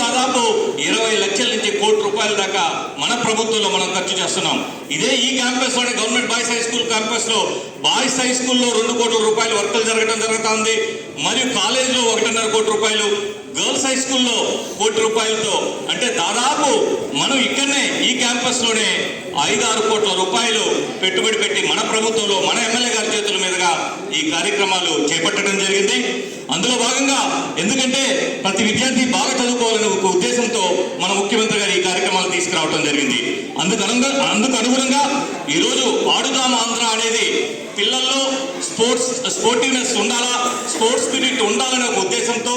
దాదాపు 20 లక్షల నుంచి ₹1 కోటి దాకా మన ప్రభుత్వంలో మనం ఖర్చు చేస్తున్నాం. ఇదే ఈ క్యాంపస్ లోనే government boys high school campus లో బాయ్స్ హై స్కూల్లో ₹2 కోట్ల వర్కులు జరుగుతుంది. మరియు కాలేజీలో ₹1.5 కోటి, గర్ల్స్ హై స్కూల్లో ₹1 కోటితో అంటే దాదాపు మనం ఇక్కడనే ఈ క్యాంపస్ లోనే ₹5-6 కోట్ల పెట్టుబడి పెట్టి మన ప్రభుత్వంలో మన ఎమ్మెల్యే గారి చేతుల మీదుగా ఈ కార్యక్రమాలు చేపట్టడం జరిగింది. అందులో భాగంగా ఎందుకంటే ప్రతి విద్యార్థి బాగా చదువుకోవాలనే ఒక ఉద్దేశంతో మన ముఖ్యమంత్రి గారు ఈ కార్యక్రమాలు తీసుకురావడం జరిగింది. అందుకు అనుగుణంగా ఈరోజు ఆడుదాం ఆంధ్ర అనేది పిల్లల్లో స్పోర్టివ్నెస్ ఉండాలా, స్పోర్ట్స్ స్పిరిట్ ఉండాలనే ఒక ఉద్దేశంతో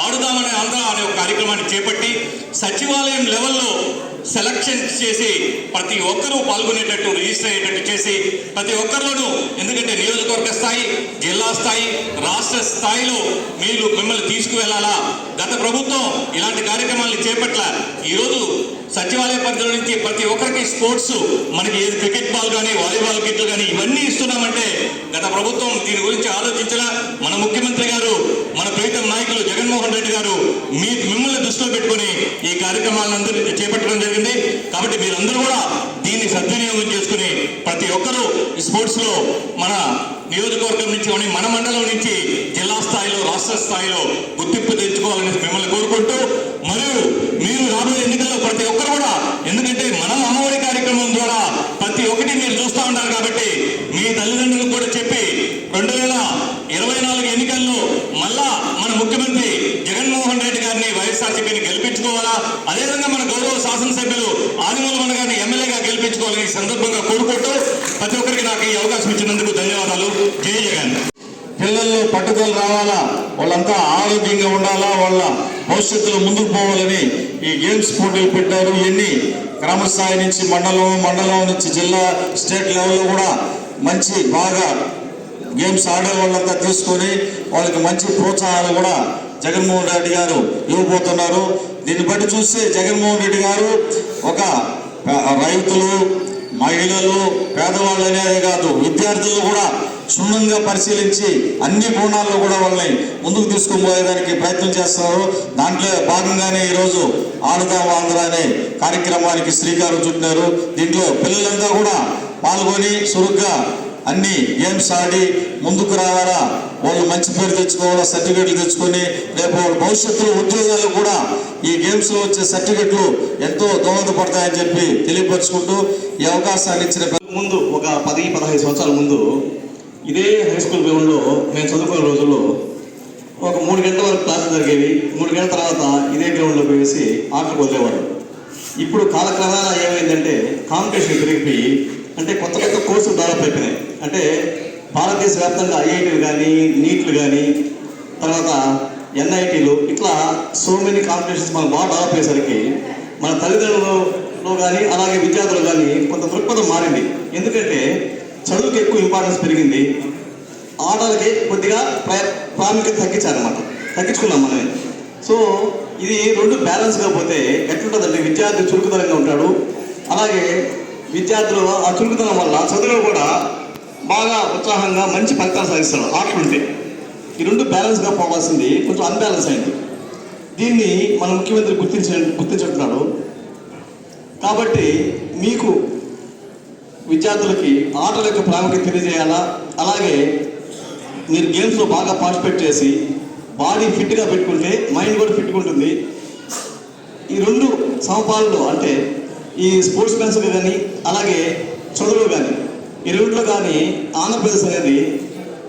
ఆడుదామనే ఆంధ్ర అనే ఒక కార్యక్రమాన్ని చేపట్టి సచివాలయం లెవెల్లో సెలక్షన్ చేసి ప్రతి ఒక్కరూ పాల్గొనేటట్టు రిజిస్టర్ అయ్యేటట్టు చేసి ప్రతి ఒక్కరిలోనూ ఎందుకంటే నియోజకవర్గ స్థాయి, జిల్లా స్థాయి, రాష్ట్ర స్థాయిలో మిమ్మల్ని తీసుకువెళ్ళాలా. గత ప్రభుత్వం ఇలాంటి కార్యక్రమాలను చేపట్ల ఈరోజు సచివాలయ పరిధిలో నుంచి ప్రతి ఒక్కరికి స్పోర్ట్స్ మనకి క్రికెట్ బాల్ కానీ వాలీబాల్ కిట్లు కానీ ఇవన్నీ ఇస్తున్నామంటే గత ప్రభుత్వం దీని గురించి ఆలోచించలా. మన ముఖ్యమంత్రి గారు, మన ప్రీతం నాయకులు జగన్మోహన్ రెడ్డి గారు మిమ్మల్ని దృష్టిలో పెట్టుకుని ఈ కార్యక్రమాలందరూ చేపట్టడం జరిగింది. కాబట్టి మీరందరూ కూడా దీన్ని సద్వినియోగం చేసుకుని ప్రతి ఒక్కరూ స్పోర్ట్స్ లో మన నియోజకవర్గం నుంచి మన మండలం నుంచి జిల్లా స్థాయిలో, రాష్ట్ర స్థాయిలో గుర్తింపు తెచ్చుకోవాలని మిమ్మల్ని కోరుకుంటూ, మరియు మీరు రాబోయే ఎన్నికల్లో ప్రతి ఒక్కరు కూడా ఎందుకంటే మనం అమ్మఒడి కార్యక్రమం ద్వారా ప్రతి ఒక్కటి మీరు చూస్తూ ఉంటారు కాబట్టి మీ తల్లిదండ్రులకు కూడా చెప్పి 2024 ఎన్నికల్లో మళ్ళా మన ముఖ్యమంత్రి జగన్మోహన్ రెడ్డి గారిని వైఎస్ఆర్సీపీని గెలిపించుకోవాలా, అదేవిధంగా మన గౌరవ శాసనసభ్యులు ఆదిమూలమన్న గారిని ఎమ్మెల్యేగా గెలిపించుకోవాలని ఈ సందర్భంగా కోరుకుంటూ ప్రతి ఒక్కరికి నాకు ఈ అవకాశం ఇచ్చినందుకు ధన్యవాదాలు. జై జగన్. పిల్లల్లో పట్టుదల రావాలా, వాళ్ళంతా ఆరోగ్యంగా ఉండాలా, వాళ్ళ భవిష్యత్తులో ముందుకు పోవాలని ఈ గేమ్స్ పోటీలు పెట్టారు. ఇవన్నీ గ్రామ స్థాయి నుంచి మండలం నుంచి జిల్లా, స్టేట్ లెవెల్లో కూడా మంచి బాగా గేమ్స్ ఆడే వాళ్ళంతా తీసుకొని వాళ్ళకి మంచి ప్రోత్సాహాలు కూడా జగన్మోహన్ రెడ్డి గారు ఇవ్వబోతున్నారు. దీన్ని బట్టి చూస్తే జగన్మోహన్ రెడ్డి గారు ఒక రైతులు, మహిళలు, పేదవాళ్ళు అనేది కాదు, విద్యార్థులు కూడా క్షుణ్ణంగా పరిశీలించి అన్ని కోణాల్లో కూడా వాళ్ళని ముందుకు తీసుకొని పోయేదానికి ప్రయత్నం చేస్తున్నారు. దాంట్లో భాగంగానే ఈరోజు ఆడుదాం ఆంధ్ర అనే కార్యక్రమానికి శ్రీకారం చుట్టారు. దీంట్లో పిల్లలంతా కూడా పాల్గొని చురుగ్గా అన్ని గేమ్స్ ఆడి ముందుకు రావాలా, వాళ్ళు మంచి పేరు తెచ్చుకోవాలా, సర్టిఫికెట్లు తెచ్చుకొని రేపు వాళ్ళ భవిష్యత్తులో ఉద్యోగాలు కూడా ఈ గేమ్స్లో వచ్చే సర్టిఫికెట్లు ఎంతో దోహదపడతాయని చెప్పి తెలియపరుచుకుంటూ ఈ అవకాశాన్ని ఇచ్చిన ముందు ఒక 10-15 సంవత్సరాల ముందు ఇదే హై స్కూల్ గ్రౌండ్లో నేను చదువుకునే రోజుల్లో ఒక 3 గంటల వరకు క్లాసులు జరిగేవి. 3 గంటల తర్వాత ఇదే గ్రౌండ్లో పోయేసి ఆటలు వదిలేవాడు. ఇప్పుడు కాలక్రమేణా ఏమైందంటే కాంపిటీషన్ పెరిగిపోయి అంటే కొత్త కొత్త కోర్సులు డెవలప్ అయిపోయినాయి. అంటే భారతదేశ వ్యాప్తంగా ఐఐటీలు కానీ, నీట్లు కానీ, తర్వాత ఎన్ఐటీలు, ఇట్లా సో మెనీ కాంపిటీషన్స్ మనం బాగా డెవలప్ అయ్యేసరికి మన తల్లిదండ్రులలో కానీ అలాగే విద్యార్థులు కానీ కొంత దృక్పథం మారింది. ఎందుకంటే చదువుకి ఎక్కువ ఇంపార్టెన్స్ పెరిగింది, ఆటలకి కొద్దిగా ప్రాముఖ్యత తగ్గించుకున్నాం మనమే. సో ఇది రెండు బ్యాలెన్స్గా పోతే ఎట్లుంటుందంటే విద్యార్థి చురుకుదనంగా ఉంటాడు, అలాగే విద్యార్థులు ఆ చురుకుదనం వల్ల చదువులో కూడా బాగా ఉత్సాహంగా మంచి ఫలితాలు సాధిస్తాడు ఆటలుంటే. ఈ రెండు బ్యాలెన్స్గా పోవాల్సింది కొంచెం అన్బ్యాలెన్స్ అయింది. దీన్ని మన ముఖ్యమంత్రి గుర్తించుంటున్నాడు. కాబట్టి మీకు విద్యార్థులకి ఆటల యొక్క ప్రాముఖ్యత తెలియజేయాలా, అలాగే మీరు గేమ్స్లో బాగా పార్టిసిపేట్ చేసి బాడీ ఫిట్గా పెట్టుకుంటే మైండ్ కూడా ఫిట్గా ఉంటుంది. ఈ రెండు సమపాలలో అంటే ఈ స్పోర్ట్స్ మెన్స్ కానీ అలాగే చదువులు కానీ ఈ రెండులో కానీ ఆంధ్రప్రదేశ్ అనేది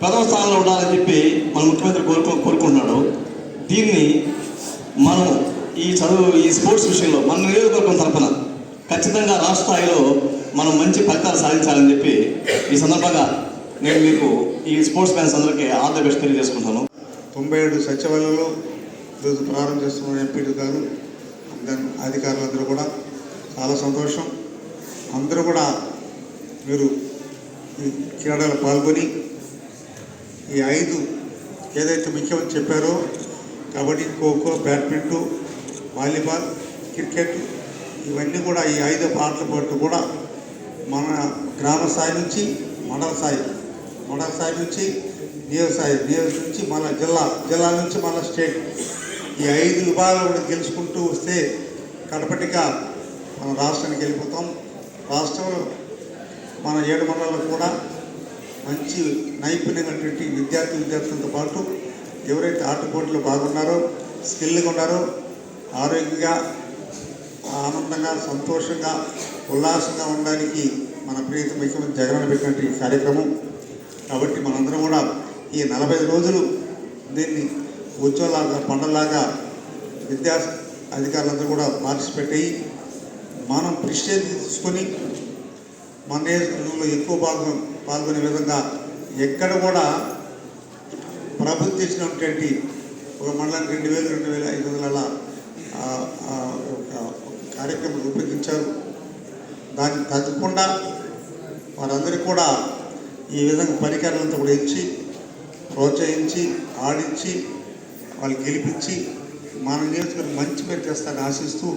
ప్రథమ స్థానంలో ఉండాలని చెప్పి మన ముఖ్యమంత్రి కోరుకుంటున్నాడు. దీన్ని మనం ఈ స్పోర్ట్స్ విషయంలో మన నియోజకవర్గం తరఫున ఖచ్చితంగా రాష్ట్ర స్థాయిలో మనం మంచి ఫలితాలు సాధించాలని చెప్పి ఈ సందర్భంగా నేను మీకు ఈ స్పోర్ట్స్ మ్యాన్స్ అందరికీ ఆల్ ది బెస్ట్ తెలియజేసుకుంటాను. 97 సచివాలయంలో ఈరోజు ప్రారంభం చేస్తున్న ఎంపీలు గారు అధికారులందరూ కూడా చాలా సంతోషం. అందరూ కూడా మీరు ఈ క్రీడలు పాల్గొని ఈ 5 ఏదైతే ముఖ్యమంత్రి చెప్పారో kabaddi, kho kho, badminton, volleyball, cricket, ఇవన్నీ కూడా ఈ 5 ఆటల పోటీ కూడా మన గ్రామ స్థాయి నుంచి మండల స్థాయి నుంచి నియోజక నుంచి మన జిల్లా నుంచి మన స్టేట్, ఈ 5 విభాగాలు కూడా గెలుచుకుంటూ వస్తే కడపటిగా మన రాష్ట్రానికి వెళ్ళిపోతాం. రాష్ట్రంలో మన 7 మండలాలకు కూడా మంచి నైపుణ్యమైనటువంటి విద్యార్థులతో పాటు ఎవరైతే ఆట పోటీలో బాగున్నారో, స్కిల్గా ఉన్నారో, ఆరోగ్యంగా ఆనందంగా సంతోషంగా ఉల్లాసంగా ఉండడానికి మన ప్రియత ముఖ్యమంత్రి జగన్ పెట్టినటువంటి ఈ కార్యక్రమం. కాబట్టి మనందరం కూడా ఈ 45 రోజులు దీన్ని ఉత్సవాలాగా పండలాగా విద్యా అధికారులందరూ కూడా పార్టిసిపేట్ అయ్యి మనం ప్రిస్టేజ్ తీసుకొని మన నియోజకవర్గంలో ఎక్కువ భాగం పాల్గొనే విధంగా ఎక్కడ కూడా ప్రభుత్వం ఇచ్చినటువంటి ఒక మండలానికి 2,000-2,500 కార్యక్రమం రూపొందించారు. దానికి తగ్గకుండా వారందరికీ కూడా ఈ విధంగా పరికరాలంతా కూడా ఇచ్చి ప్రోత్సహించి ఆడించి వాళ్ళు గెలిపించి మన నియోజకవర్గం మంచి పేరు చేస్తారని ఆశిస్తూ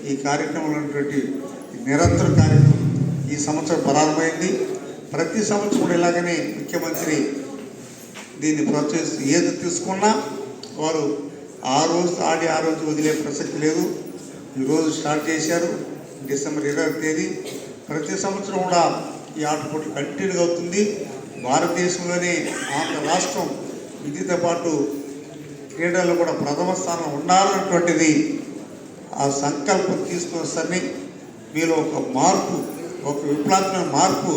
ఈ కార్యక్రమంలో ఉన్నటువంటి నిరంతర కార్యక్రమం ఈ సంవత్సరం ప్రారంభమైంది. ప్రతి సంవత్సరం కూడా ఇలాగనే ముఖ్యమంత్రి దీన్ని ప్రోత్సహిస్తూ ఏది తీసుకున్నా వారు ఆ రోజు ఆడి ఆ రోజు వదిలే ప్రసక్తి లేదు. ఈరోజు స్టార్ట్ చేశారు డిసెంబర్ 20వ తేదీ. ప్రతి సంవత్సరం కూడా ఈ ఆట పోటీ కంటిన్యూగా అవుతుంది. భారతదేశంలోనే ఆంధ్ర రాష్ట్రం విద్యతో పాటు క్రీడల్లో కూడా ప్రథమ స్థానం ఉండాలన్నటువంటిది ఆ సంకల్పం తీసుకొస్తారని మీలో ఒక మార్పు, ఒక విప్లవాత్మక మార్పు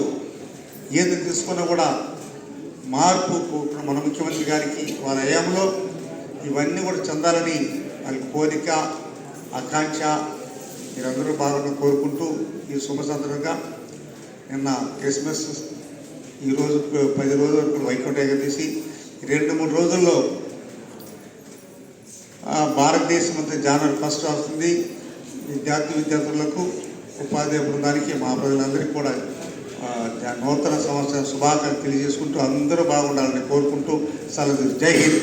ఏది తీసుకున్నా కూడా మార్పు మన ముఖ్యమంత్రి గారికి వారి హయాంలో ఇవన్నీ కూడా చెందాలని వాళ్ళ కోరిక, ఆకాంక్ష మీరందరూ బాగా కోరుకుంటూ ఈ శుభ సందర్భంగా నిన్న క్రిస్మస్, ఈరోజు 10 రోజుల వరకు వైకుంఠ ఏకాదశి, 2-3 రోజుల్లో భారతదేశం అంతా జనవరి 1 వస్తుంది. విద్యార్థులకు ఉపాధ్యాయ బృందానికి మా ప్రజలందరికీ కూడా నూతన సంవత్సర శుభాకాంక్షలు తెలియజేసుకుంటూ అందరూ బాగుండాలని కోరుకుంటూ సెలవు. జై హింద్.